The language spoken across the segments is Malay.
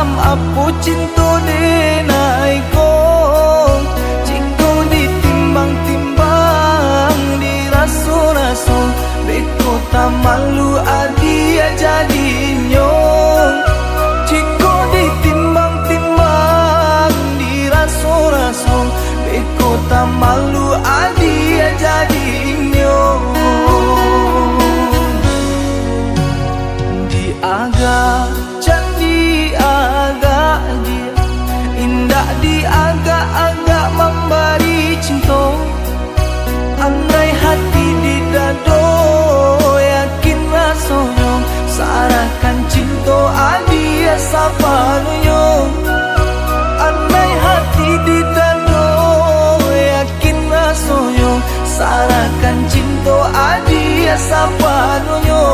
Apo cinta denai ko, cinta ditimbang-timbang, diraso-raso, beko tak malu adia jadi nyong. Cinta ditimbang-timbang, diraso-raso, beko tak malu adia jadi nyong. Di agak candi agak dia, indah di agak-agak memberi cinta. Andai hati di dado yakin rasanya, sarahkan cinta adia sapanunya. Andai hati di dado yakin rasanya, sarahkan cinta adia sapanunya.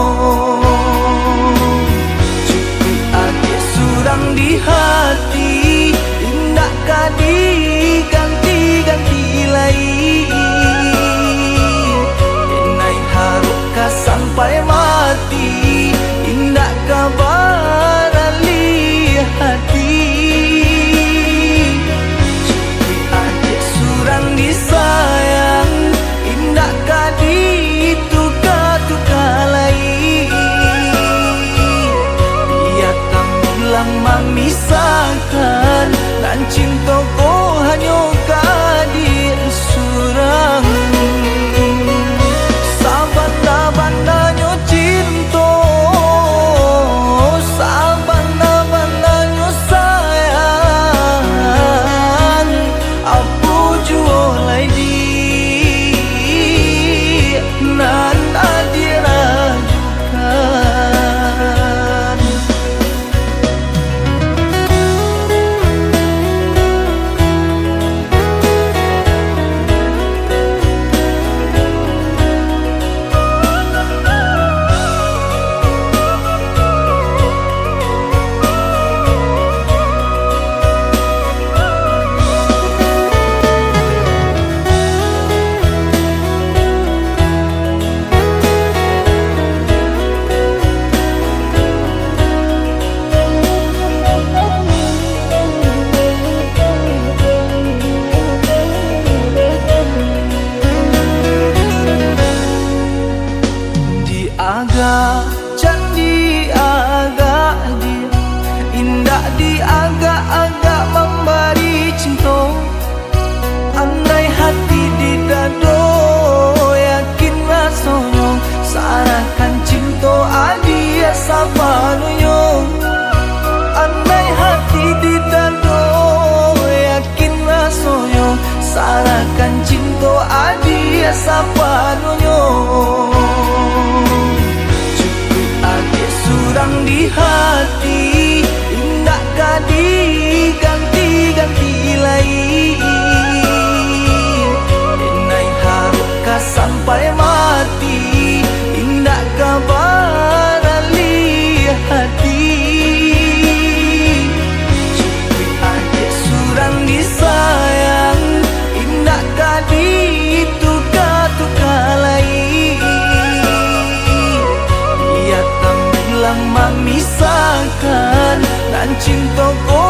Surang di hati, indah kadi ganti-ganti lain. Enai haruka sampai mati, indah kabar ali hati. Cukup adik surang disayang, indah kadi tuka-tuka lain. Memisahkan dan cintaku hanya kadir surang. Sabana-bananya cinta, sabana-bananya sayang. Apo jualai di nan adirajukan. Agak candi agak dia, indah di agak-agak memberi cinta. Andai hati di dado yakin rasanya, sarahkan cinta adia sapanunya. Andai hati di dado yakin rasanya, sarahkan cinta adia sapanunya. Surang di hati, indah kadi ganti-ganti lain. Enai haruka sampai mati, indah kabar ali hati. Cukup adik surang disayang, indah kadi tuka-tuka lain. Memisahkan dan cintaku